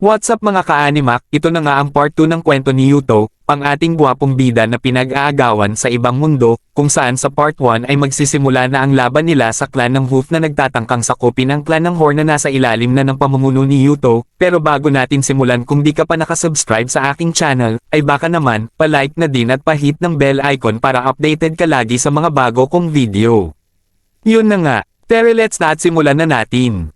What's up mga ka-animak, ito na nga ang part 2 ng kwento ni Yuto, ang ating gwapong bida na pinag-aagawan sa ibang mundo, kung saan sa part 1 ay magsisimula na ang laban nila sa clan ng Hoof na nagtatangkang sakupin ang clan ng Horn na nasa ilalim na ng pamumuno ni Yuto, pero bago natin simulan kung di ka pa nakasubscribe sa aking channel, ay baka naman, pa-like na din at pa-hit ng bell icon para updated ka lagi sa mga bago kong video. Yun na nga, pero let's not simulan na natin.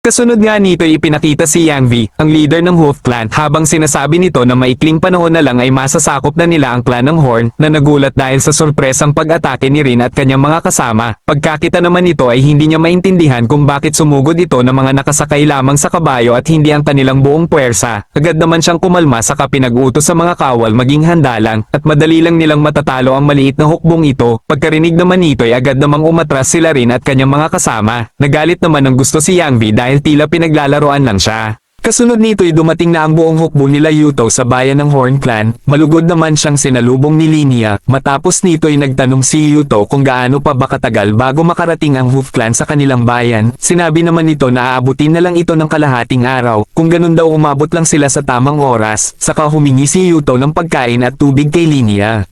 Kasunod nga nito ipinakita si Yang Vi, ang leader ng Hoof clan, habang sinasabi nito na maikling panahon na lang ay masasakop na nila ang clan ng Horn, na nagulat dahil sa sorpresang pag-atake ni Rin at kanyang mga kasama. Pagkakita naman nito ay hindi niya maintindihan kung bakit sumugod ito ng mga nakasakay lamang sa kabayo at hindi ang kanilang buong puwersa. Agad naman siyang kumalma saka pinag-utos sa mga kawal maging handa lang, at madali lang nilang matatalo ang maliit na hukbong ito. Pagkarinig naman nito ay agad namang umatras sila Rin at kanyang mga kasama. Nagalit naman ng gusto si Yang Vi dahil tila pinaglalaroan lang siya. Kasunod nito'y dumating na ang buong hukbo nila Yuto sa bayan ng Horn Clan, malugod naman siyang sinalubong ni Linia. Matapos nito'y nagtanong si Yuto kung gaano pa ba katagal bago makarating ang Hoof Clan sa kanilang bayan. Sinabi naman nito na aabutin na lang ito ng kalahating araw, kung ganun daw umabot lang sila sa tamang oras, saka humingi si Yuto ng pagkain at tubig kay Linia.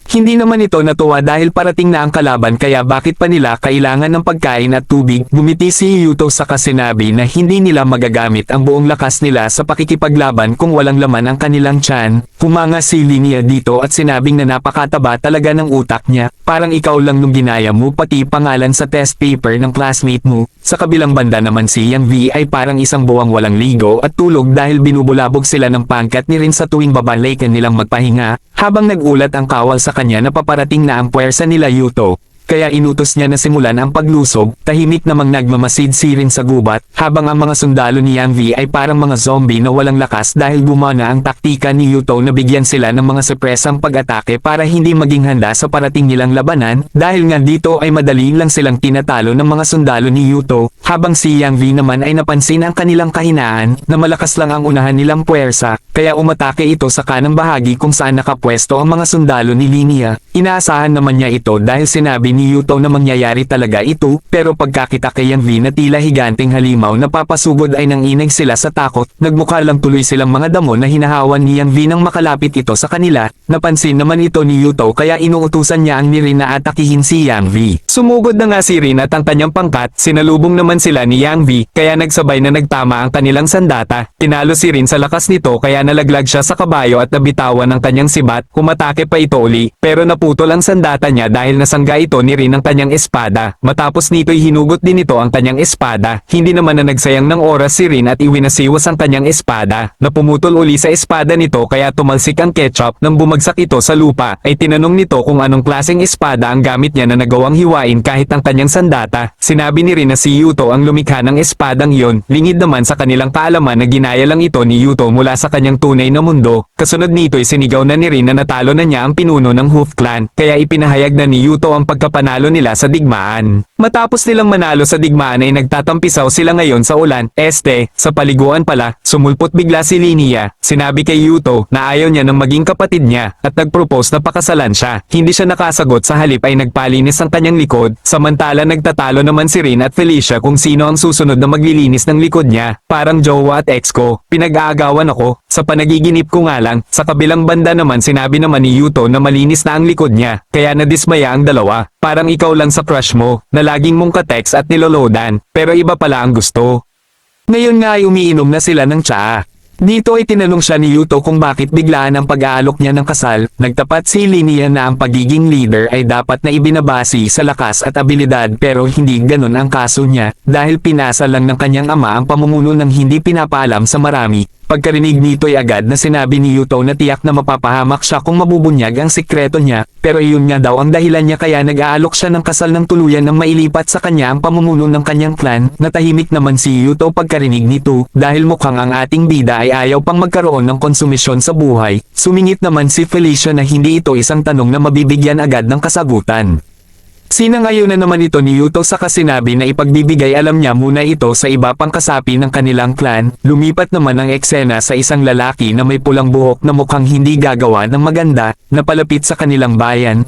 Hindi naman ito natuwa dahil parating na ang kalaban kaya bakit pa nila kailangan ng pagkain at tubig. Bumiti si Yuto saka sinabi na hindi nila magagamit ang buong lakas nila sa pakikipaglaban kung walang laman ang kanilang tiyan. Humanga si Linia dito at sinabing na napakataba talaga ng utak niya. Parang ikaw lang nung ginaya mo pati pangalan sa test paper ng classmate mo. Sa kabilang banda naman si Yang Vi ay parang isang buwang walang ligo at tulog dahil binubulabog sila ng pangkat ni Rin sa tuwing babalikan nilang magpahinga. Habang nagulat ang kawal sa kanya na paparating na ang puwersa nila Yuto, kaya inutos niya na simulan ang paglusob. Tahimik namang nagmamasid si Rin sa gubat, habang ang mga sundalo ni Yang Vi ay parang mga zombie na walang lakas dahil gumana ang taktika ni Yuto na bigyan sila ng mga sorpresang pag-atake para hindi maging handa sa parating nilang labanan. Dahil nga dito ay madali lang silang tinatalo ng mga sundalo ni Yuto, habang si Yang Vi naman ay napansin ang kanilang kahinaan, na malakas lang ang unahan nilang puwersa, kaya umatake ito sa kanang bahagi kung saan nakapwesto ang mga sundalo ni Linia. Inaasahan naman niya ito dahil sinabi ni Yuto na mangyayari talaga ito, pero pagkakita kay Yang Vi na tila higanteng halimaw na papasugod ay nanginag sila sa takot. Nagmukha lang tuloy silang mga damo na hinahawan ni Yang Vi nang makalapit ito sa kanila. Napansin naman ito ni Yuto kaya inuutusan niya ang ni Rin na atakihin si Yang Vi. Sumugod na nga si Rin at ang kanyang pangkat, sinalubong naman sila ni Yang Vi, kaya nagsabay na nagtama ang kanilang sandata. Tinalo si Rin sa lakas nito kaya nalaglag siya sa kabayo at nabitawan ng kanyang sibat. Umatake pa ito uli, pero naputol ang sandata niya dahil nasangga ito ni Rin ang kanyang espada. Matapos nito'y hinugot din ito ang kanyang espada. Hindi naman na nagsayang ng oras si Rin at iwinasiwas ang kanyang espada. Napumutol uli sa espada nito kaya tumalsik ang ketchup. Nang bumagsak ito sa lupa, ay tinanong nito kung anong klaseng espada ang gamit niya na nagawang hiwain kahit ang kanyang sandata. Sinabi ni Rin na si Yuto ang lumikha ng espadang iyon. Lingid naman sa kanilang kaalaman na ginaya lang ito ni Yuto mula sa kanyang tunay na mundo. Kasunod nito'y sinigaw na ni Rin na natalo na niya ang pinuno ng Hoof Clan, kaya ipinahayag na ni Yuto ang pagkapanalo nila sa digmaan. Matapos nilang manalo sa digmaan ay nagtatampisaw sila ngayon sa ulan. Sa paliguan pala, sumulpot bigla si Linia. Sinabi kay Yuto na ayaw niya ng maging kapatid niya at nagpropose na pakasalan siya. Hindi siya nakasagot, sa halip ay nagpalinis ang kanyang likod. Samantala nagtatalo naman si Rin at Felicia kung sino ang susunod na maglilinis ng likod niya. Parang jowa at ex ko, pinag-aagawan ako. Sa panagiginip ko nga lang. Sa kabilang banda naman sinabi naman ni Yuto na malinis na ang likod niya, kaya nadismaya ang dalawa. Parang ikaw lang sa crush mo, na laging mong ka-text at nilolodan, pero iba pala ang gusto. Ngayon nga ay umiinom na sila ng tsaa. Dito ay tinanong siya ni Yuto kung bakit biglaan ang pag-aalok niya ng kasal. Nagtapat si Linia na ang pagiging leader ay dapat na ibinabasi sa lakas at abilidad, pero hindi ganun ang kaso niya, dahil pinasa lang ng kanyang ama ang pamumuno ng hindi pinapaalam sa marami. Pagkarinig nito'y agad na sinabi ni Yuto na tiyak na mapapahamak siya kung mabubunyag ang sikreto niya, pero iyon nga daw ang dahilan niya kaya nag-aalok siya ng kasal ng tuluyan nang mailipat sa kanya ang pamumuno ng kanyang clan. Natahimik naman si Yuto pagkarinig nito, dahil mukhang ang ating bida ay ayaw pang magkaroon ng konsumisyon sa buhay. Sumingit naman si Felicia na hindi ito isang tanong na mabibigyan agad ng kasagutan. Sinangayon na naman ito ni Yuto saka sinabi na ipagbibigay alam niya muna ito sa iba pang kasapi ng kanilang clan. Lumipat naman ang eksena sa isang lalaki na may pulang buhok na mukhang hindi gagawa ng maganda, na palapit sa kanilang bayan.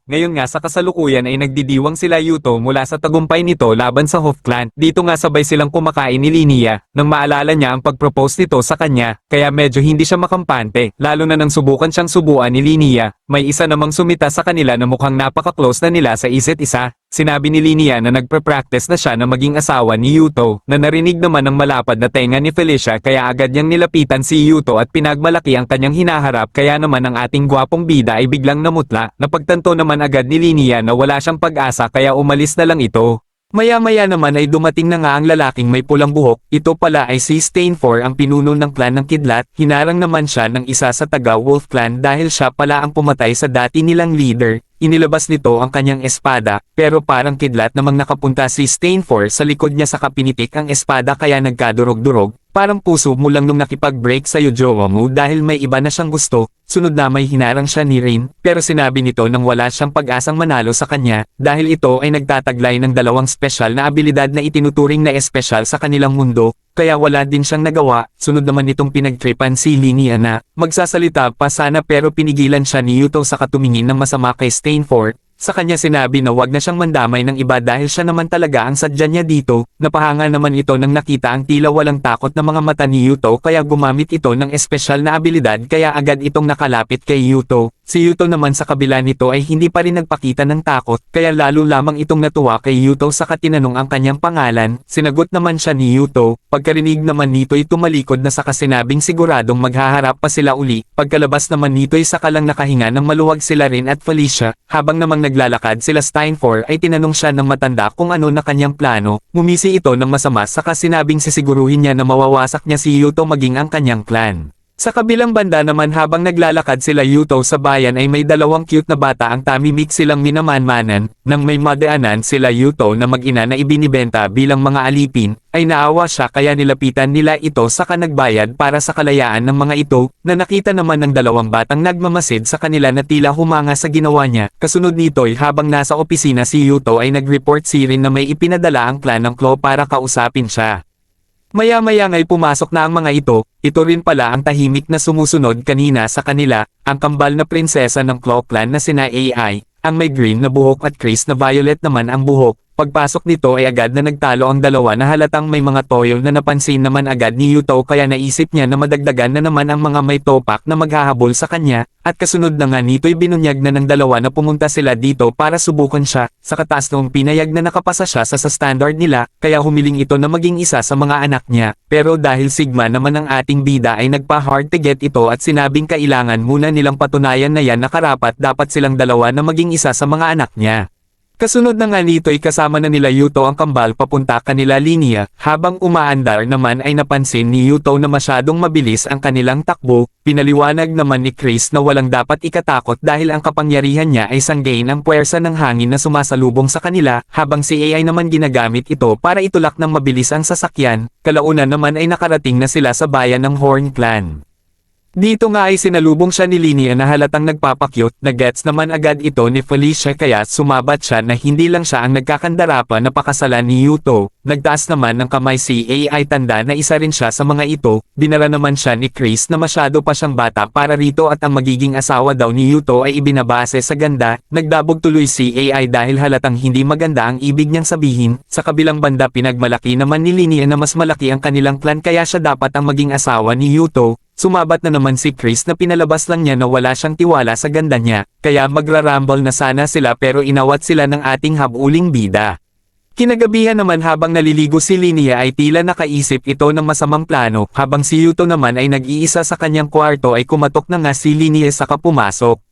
Ngayon nga sa kasalukuyan ay nagdidiwang sila Yuto mula sa tagumpay nito laban sa Hoof Clan. Dito nga sabay silang kumakain ni Linia, nang maalala niya ang pag-propose nito sa kanya, kaya medyo hindi siya makampante, lalo na nang subukan siyang subuan ni Linia. May isa namang sumita sa kanila na mukhang napaka-close na nila sa isa't isa. Sinabi ni Linia na nagpe-practice na siya na maging asawa ni Yuto, na narinig naman ng malapad na tenga ni Felicia kaya agad niyang nilapitan si Yuto at pinagmalaki ang kanyang hinaharap kaya naman ang ating gwapong bida ay biglang namutla. Napagtanto naman agad ni Linia na wala siyang pag-asa kaya umalis na lang ito. Maya-maya naman ay dumating na nga ang lalaking may pulang buhok, ito pala ay si Stainfor ang pinuno ng clan ng Kidlat, hinarang naman siya ng isa sa taga-Wolf Clan dahil siya pala ang pumatay sa dati nilang leader. Inilabas nito ang kanyang espada, pero parang kidlat namang nakapunta si Stainfor sa likod niya sa kapinitik ang espada kaya nagkadurog-durog, parang puso mo lang nung nakipag-break sa jowa mo dahil may iba na siyang gusto. Sunod na may hinarang siya ni Rain, pero sinabi nito nang wala siyang pag-asang manalo sa kanya, dahil ito ay nagtataglay ng dalawang special na abilidad na itinuturing na espesyal sa kanilang mundo, kaya wala din siyang nagawa. Sunod naman nitong pinagtripan si Linia na magsasalita pa sana pero pinigilan siya ni Yuto sa katumingin ng masama kay Stainfor. Sa kanya sinabi na wag na siyang mandamay ng iba dahil siya naman talaga ang sadya niya dito. Napahanga naman ito nang nakita ang tila walang takot na mga mata ni Yuto kaya gumamit ito ng espesyal na abilidad kaya agad itong nakalapit kay Yuto. Si Yuto naman sa kabila nito ay hindi pa rin nagpakita ng takot kaya lalo lamang itong natuwa kay Yuto sa katinanong ang kanyang pangalan. Sinagot naman siya ni Yuto. Pagkarinig naman nito ay tumalikod na saka sinabing siguradong maghaharap pa sila uli. Pagkalabas naman nito ay saka lang nakahinga ng maluwag sila Rin at Felicia. Habang namang naglalakad sila Stainfor ay tinanong siya ng matanda kung ano na kanyang plano. Ngumisi ito ng masama saka sinabing sisiguruhin niya na mawawasak niya si Yuto maging ang kanyang clan. Sa kabilang banda naman habang naglalakad sila Yuto sa bayan ay may dalawang cute na bata ang tamimik silang minamanmanan, nang may madaanan sila Yuto na mag-ina na ibinibenta bilang mga alipin, ay naawa siya kaya nilapitan nila ito saka nagbayad para sa kalayaan ng mga ito, na nakita naman ng dalawang batang nagmamasid sa kanila na tila humanga sa ginawa niya. Kasunod nito'y habang nasa opisina si Yuto ay nag-report si Rin na may ipinadala ang clan ng Claw para kausapin siya. Maya-maya nga'y pumasok na ang mga ito rin pala ang tahimik na sumusunod kanina sa kanila, ang kambal na prinsesa ng Claw Clan na sina AI, ang may green na buhok at Chris na violet naman ang buhok. Pagpasok nito ay agad na nagtalo ang dalawa na halatang may mga toyo na napansin naman agad ni Yuto kaya naisip niya na madagdagan na naman ang mga may topak na maghahabol sa kanya, at kasunod na nga nito'y binunyag na ng dalawa na pumunta sila dito para subukan siya. Sa kataas noong pinayag na nakapasa siya sa standard nila, kaya humiling ito na maging isa sa mga anak niya, pero dahil Sigma naman ang ating bida ay nagpa-hard to get ito at sinabing kailangan muna nilang patunayan na yan na karapat dapat silang dalawa na maging isa sa mga anak niya. Kasunod na nga nito'y kasama na nila Yuto ang kambal papunta kanila Linia, habang umaandar naman ay napansin ni Yuto na masyadong mabilis ang kanilang takbo. Pinaliwanag naman ni Chris na walang dapat ikatakot dahil ang kapangyarihan niya ay sanggain ang puwersa ng hangin na sumasalubong sa kanila, habang si AI naman ginagamit ito para itulak ng mabilis ang sasakyan. Kalaunan naman ay nakarating na sila sa bayan ng Horn Clan. Dito nga ay sinalubong siya ni Linia na halatang nagpapakyut, na gets naman agad ito ni Felicia kaya sumabat siya na hindi lang siya ang nagkakandara pa na pakasalan ni Yuto. Nagtaas naman ng kamay si AI tanda na isa rin siya sa mga ito. Dinara naman siya ni Chris na masyado pa siyang bata para rito at ang magiging asawa daw ni Yuto ay ibinabase sa ganda. Nagdabog tuloy si AI dahil halatang hindi maganda ang ibig niyang sabihin. Sa kabilang banda pinagmalaki naman ni Linia na mas malaki ang kanilang clan kaya siya dapat ang maging asawa ni Yuto. Sumabat na naman si Chris na pinalabas lang niya na wala siyang tiwala sa ganda niya, kaya magra-rumble na sana sila pero inawat sila ng ating habuling bida. Kinagabihan naman habang naliligo si Linia ay tila nakaisip ito ng masamang plano, habang si Yuto naman ay nag-iisa sa kanyang kwarto ay kumatok na nga si Linia saka pumasok.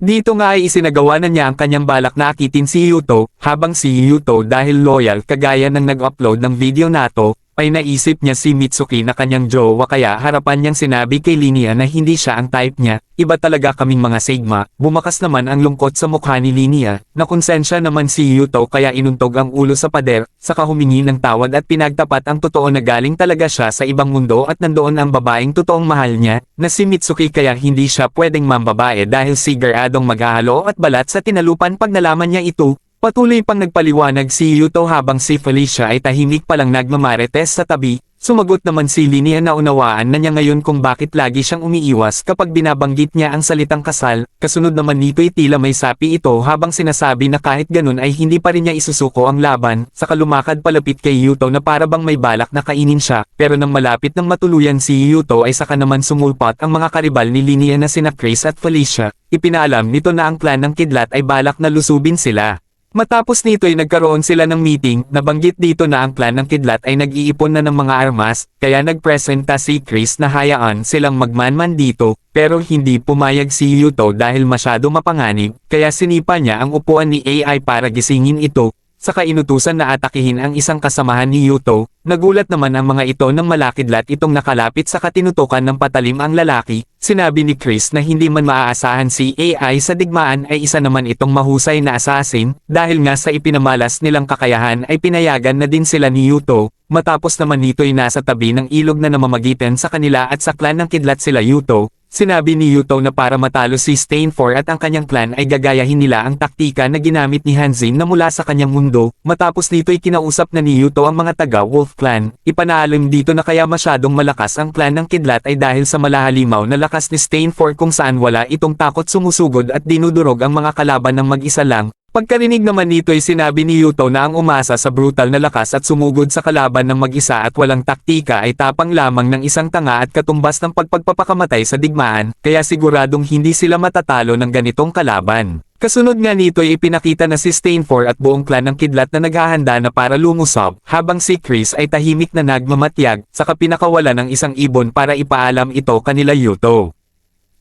Dito nga ay isinagawa na niya ang kanyang balak na akitin si Yuto, habang si Yuto dahil loyal kagaya ng nag-upload ng video nato, ay naisip niya si Mitsuki na kanyang jowa kaya harapan niyang sinabi kay Linia na hindi siya ang type niya. Iba talaga kaming mga Sigma. Bumakas naman ang lungkot sa mukha ni Linia, nakonsensya naman si Yuto kaya inuntog ang ulo sa pader, saka humingi ng tawad at pinagtapat ang totoo na galing talaga siya sa ibang mundo at nandoon ang babaeng totoong mahal niya, na si Mitsuki kaya hindi siya pwedeng mambabae dahil siguradong maghahalo at balat sa tinalupan pag nalaman niya ito. Patuloy pang nagpaliwanag si Yuto habang si Felicia ay tahimik palang nagmamarites sa tabi. Sumagot naman si Linnea na unawaan na niya ngayon kung bakit lagi siyang umiiwas kapag binabanggit niya ang salitang kasal, kasunod naman nito'y tila may sapi ito habang sinasabi na kahit ganun ay hindi pa rin niya isusuko ang laban, saka lumakad palapit kay Yuto na para bang may balak na kainin siya, pero nang malapit ng matuluyan si Yuto ay saka naman sumulpat ang mga karibal ni Linnea na sina Chris at Felicia, ipinaalam nito na ang clan ng kidlat ay balak na lusubin sila. Matapos nito'y nagkaroon sila ng meeting, nabanggit dito na ang clan ng kidlat ay nag-iipon na ng mga armas, kaya nagpresenta si Chris na hayaan silang magmanman dito, pero hindi pumayag si Yuto dahil masyado mapanganib, kaya sinipa niya ang upuan ni AI para gisingin ito, saka inutusan na atakihin ang isang kasamahan ni Yuto. Nagulat naman ang mga ito nang malakidlat itong nakalapit sa katinutukan ng patalim ang lalaki. Sinabi ni Chris na hindi man maaasahan si AI sa digmaan ay isa naman itong mahusay na assassin, dahil nga sa ipinamalas nilang kakayahan ay pinayagan na din sila ni Yuto. Matapos naman nito'y nasa tabi ng ilog na namamagitan sa kanila at sa clan ng kidlat sila Yuto. Sinabi ni Yuto na para matalo si Stainfor at ang kanyang clan ay gagayahin nila ang taktika na ginamit ni Hanzin na mula sa kanyang mundo. Matapos nito'y kinausap na ni Yuto ang mga taga-Wolf Clan. Ipanaalam dito na kaya masyadong malakas ang clan ng kidlat ay dahil sa malahalimaw na lakas ni Stainfor kung saan wala itong takot sumusugod at dinudurog ang mga kalaban ng mag-isa lang. Pagkarinig naman nito ay sinabi ni Yuto na ang umasa sa brutal na lakas at sumugod sa kalaban ng mag-isa at walang taktika ay tapang lamang ng isang tanga at katumbas ng pagpapakamatay sa digmaan, kaya siguradong hindi sila matatalo ng ganitong kalaban. Kasunod nga nito ay ipinakita na si Stainfor at buong clan ng kidlat na naghahanda na para lumusob, habang si Chris ay tahimik na nagmamatyag, saka pinakawala ng isang ibon para ipaalam ito kanila Yuto.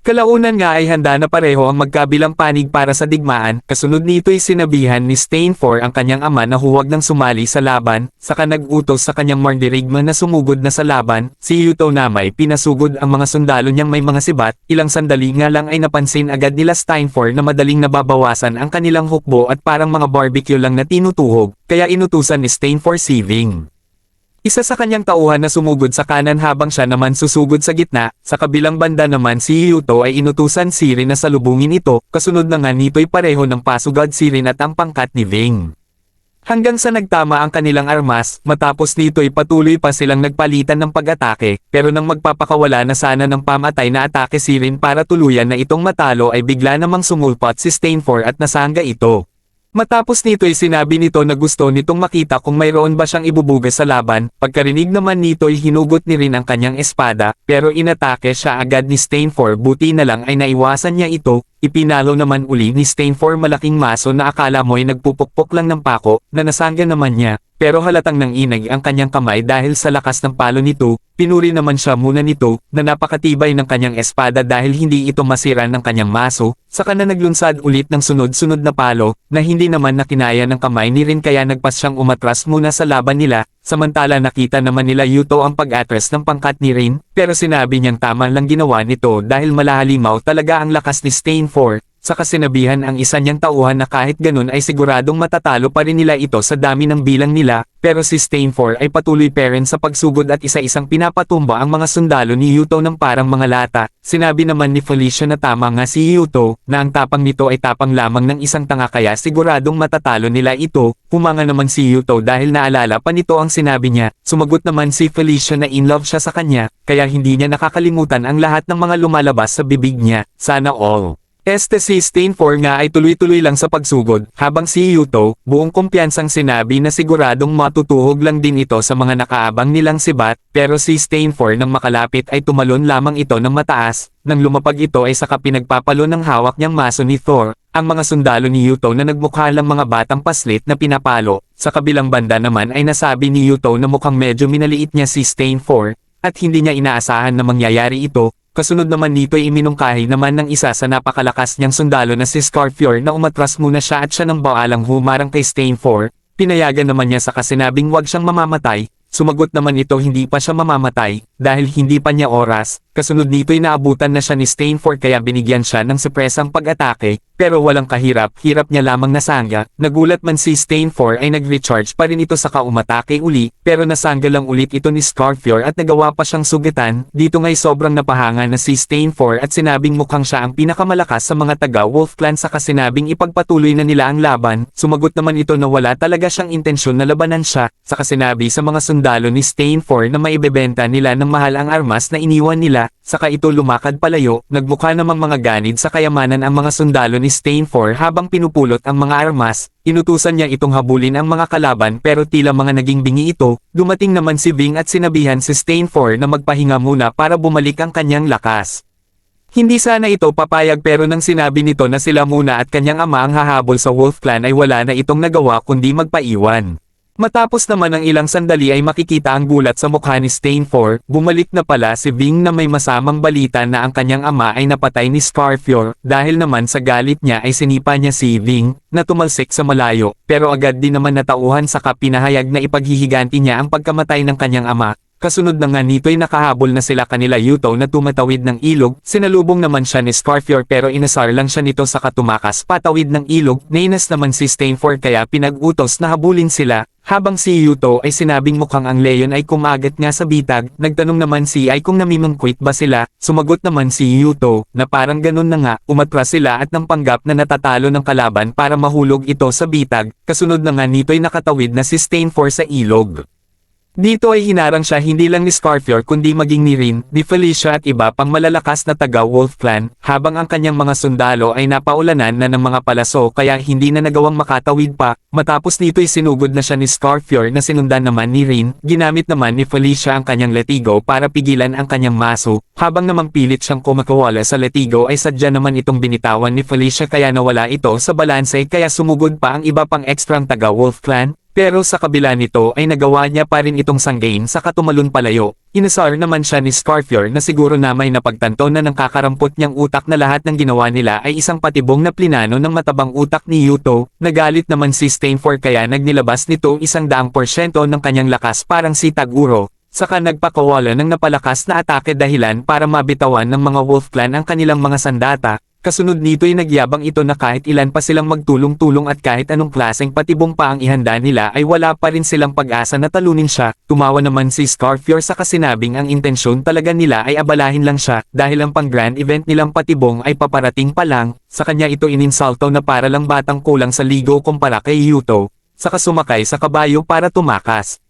Kalaunan nga ay handa na pareho ang magkabilang panig para sa digmaan, kasunod nito'y sinabihan ni Stainfor ang kanyang ama na huwag nang sumali sa laban, saka nag-utos sa kanyang mandirigma na sumugod na sa laban. Si Yuto namay pinasugod ang mga sundalo niyang may mga sibat, ilang sandali nga lang ay napansin agad nila Stainfor na madaling nababawasan ang kanilang hukbo at parang mga barbecue lang na tinutuhog, kaya inutusan ni Stainfor si Ving. Isa sa kanyang tauhan na sumugod sa kanan habang siya naman susugod sa gitna, sa kabilang banda naman si Yuto ay inutusan si Rin na salubungin ito, kasunod na nga nito'y pareho ng pasugad si Rin at ang pangkat ni Ving. Hanggang sa nagtama ang kanilang armas, matapos nito'y patuloy pa silang nagpalitan ng pag-atake, pero nang magpapakawala na sana ng pamatay na atake si Rin para tuluyan na itong matalo ay bigla namang sumulpat si Stainfor at nasangga ito. Matapos nito'y sinabi nito na gusto nitong makita kung mayroon ba siyang ibubugas sa laban, pagkarinig naman nito'y hinugot ni Rin ang kanyang espada, pero inatake siya agad ni Stainfor, buti na lang ay naiwasan niya ito. Ipinalo naman uli ni Stainfor malaking maso na akala mo'y nagpupukpok lang ng pako, na nasangga naman niya, pero halatang nanginag ang kanyang kamay dahil sa lakas ng palo nito. Pinuri naman siya muna nito, na napakatibay ng kanyang espada dahil hindi ito masira ng kanyang maso, saka na naglunsad ulit ng sunod-sunod na palo, na hindi naman nakinaya ng kamay ni Rin kaya nagpas siyang umatras muna sa laban nila. Samantala nakita naman nila Yuto ang pag-atras ng pangkat ni Rin, pero sinabi niyang tama lang ginawa nito dahil malahalimaw talaga ang lakas ni Stainfor. Saka sinabihan ang isa niyang tauhan na kahit ganun ay siguradong matatalo pa rin nila ito sa dami ng bilang nila, pero si Stainfor ay patuloy pa rin sa pagsugod at isa-isang pinapatumba ang mga sundalo ni Yuto ng parang mga lata. Sinabi naman ni Felicia na tama nga si Yuto, na ang tapang nito ay tapang lamang ng isang tanga kaya siguradong matatalo nila ito. Humanga naman si Yuto dahil naalala pa nito ang sinabi niya. Sumagot naman si Felicia na in love siya sa kanya, kaya hindi niya nakakalimutan ang lahat ng mga lumalabas sa bibig niya. Sana all. Si Stainfor nga ay tuloy-tuloy lang sa pagsugod, habang si Yuto, buong kumpiyansang sinabi na siguradong matutuhog lang din ito sa mga nakaabang nilang sibat, pero si Stainfor nang makalapit ay tumalon lamang ito ng mataas, nang lumapag ito ay saka pinagpapalo ng hawak niyang maso ni Thor, ang mga sundalo ni Yuto na nagmukha lang mga batang paslit na pinapalo. Sa kabilang banda naman ay nasabi ni Yuto na mukhang medyo minaliit niya si Stainfor, at hindi niya inaasahan na mangyayari ito. Kasunod naman nito ay iminungkahi naman ng isa sa napakalakas niyang sundalo na si Scarfjord na umatras muna siya at siya ng baalang humarang kay Stainfor. Pinayagan naman niya sa kasinabing wag siyang mamamatay. Sumagot naman ito hindi pa siya mamamatay, dahil hindi pa niya oras. Kasunod nito ay naabutan na siya ni Stainfor kaya binigyan siya ng sorpresang pag-atake, pero walang kahirap-hirap niya lamang nasangga. Nagulat man si Stainfor ay nag-recharge pa rin ito saka umatake uli, pero nasangga lang ulit ito ni Scarfior at nagawa pa siyang sugatan. Dito nga'y sobrang napahanga na si Stainfor at sinabing mukhang siya ang pinakamalakas sa mga taga-Wolf Clan saka sinabing ipagpatuloy na nila ang laban. Sumagot naman ito na wala talaga siyang intensyon na labanan siya, saka sinabi sa mga sundalo ni Stainfor na maibebenta nila ng mahal ang armas na iniwan nila, saka ito lumakad palayo. Nagmukha namang mga ganid sa kayamanan ang mga sundalo ni Stainfor habang pinupulot ang mga armas. Inutusan niya itong habulin ang mga kalaban pero tila mga naging bingi ito. Dumating naman si Ving at sinabihan si Stainfor na magpahinga muna para bumalik ang kanyang lakas. Hindi sana ito papayag pero nang sinabi nito na sila muna at kanyang ama ang hahabol sa Wolf Clan ay wala na itong nagawa kundi magpaiwan. Matapos naman ng ilang sandali ay makikita ang gulat sa mukha ni Stainfor. Bumalik na pala si Ving na may masamang balita na ang kanyang ama ay napatay ni Scarfior. Dahil naman sa galit niya ay sinipa niya si Ving, na tumalsik sa malayo, pero agad din naman natauhan saka pinahayag na ipaghihiganti niya ang pagkamatay ng kanyang ama. Kasunod na nga nito'y nakahabol na sila kanila Yuto na tumatawid ng ilog. Sinalubong naman siya ni Scarfior pero inasar lang siya nito sa katumakas patawid ng ilog. Nainas naman si Stainfor kaya pinag-utos na habulin sila. Habang si Yuto ay sinabing mukhang ang leyon ay kumagat nga sa bitag. Nagtanong naman si Ai kung namimangkwit ba sila. Sumagot naman si Yuto na parang ganun na nga. Umatras sila at nang panggap na natatalo ng kalaban para mahulog ito sa bitag. Kasunod na nga nito'y nakatawid na si Stainfor sa ilog. Dito ay hinarang siya hindi lang ni Scarfior kundi maging ni Rin, ni Felicia at iba pang malalakas na taga-Wolf Clan, habang ang kanyang mga sundalo ay napaulanan na ng mga palaso kaya hindi na nagawang makatawid pa. Matapos nito'y sinugod na siya ni Scarfior na sinundan naman ni Rin. Ginamit naman ni Felicia ang kanyang letigo para pigilan ang kanyang maso, habang namang pilit siyang kumakawala sa letigo ay sadya naman itong binitawan ni Felicia kaya nawala ito sa balanse kaya sumugod pa ang iba pang ekstrang taga-Wolf Clan. Pero sa kabila nito ay nagawa niya pa rin itong sanggain sa katumalon palayo. Inasar naman siya ni Scarfior na siguro na may napagtanto na ng kakarampot niyang utak na lahat ng ginawa nila ay isang patibong na plinano ng matabang utak ni Yuto. Nagalit naman si Stainfor kaya nagnilabas nito 100% ng kanyang lakas parang si Taguro. Saka nagpakawala ng napalakas na atake dahilan para mabitawan ng mga Wolf Clan ang kanilang mga sandata. Kasunod nito'y nagyabang ito na kahit ilan pa silang magtulong-tulong at kahit anong klaseng patibong pa ang ihanda nila ay wala pa rin silang pag-asa na talunin siya. Tumawa naman si Scarfior sa kasinabing ang intensyon talaga nila ay abalahin lang siya dahil ang pang-grand event nilang patibong ay paparating pa lang. Sa kanya ito ininsulto na para lang batang kulang sa ligo kumpara kay Yuto. Saka sumakay sa kabayo para tumakas.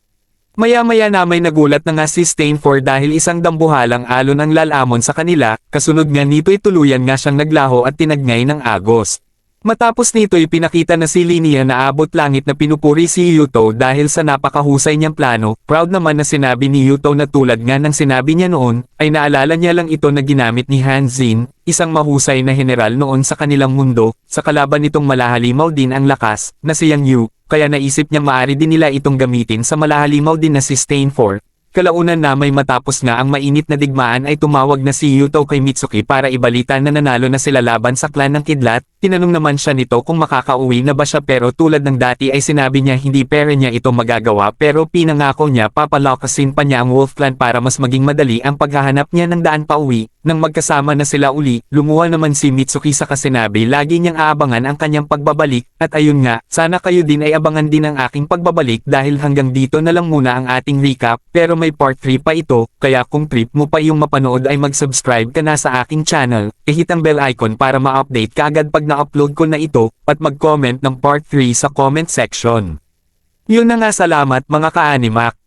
Maya-maya na may nagulat na nga si Stainfor dahil isang dambuhalang alon ang lalamon sa kanila, kasunod nga nito'y tuluyan nga siyang naglaho at tinagnay ng agos. Matapos nito'y pinakita na si Linia na abot langit na pinupuri si Yuto dahil sa napakahusay niyang plano. Proud naman na sinabi ni Yuto na tulad nga ng sinabi niya noon, ay naalala niya lang ito na ginamit ni Hanzin, isang mahusay na general noon sa kanilang mundo. Sa kalaban nitong malahalimaw din ang lakas, na si Yang Yu, kaya naisip niya maaari din nila itong gamitin sa malahalimaw din na si Stainfor. Kalaunan na may matapos nga ang mainit na digmaan ay tumawag na si Yuto kay Mitsuki para ibalita na nanalo na sila laban sa clan ng Kidlat. Tinanong naman siya nito kung makakauwi na ba siya pero tulad ng dati ay sinabi niya hindi pera niya ito magagawa pero pinangako niya papalakasin pa niya ang Wolf Clan para mas maging madali ang paghahanap niya ng daan pa uwi. Nang magkasama na sila uli, lumuha naman si Mitsuki sa kasinabi lagi niyang aabangan ang kanyang pagbabalik, at ayun nga, sana kayo din ay abangan din ang aking pagbabalik dahil hanggang dito na lang muna ang ating recap, pero may part 3 pa ito, kaya kung trip mo pa yung mapanood ay mag-subscribe ka na sa aking channel, i-hit ang bell icon para ma-update ka agad pag na-upload ko na ito, at mag-comment ng part 3 sa comment section. Yun na nga, salamat mga ka-animak.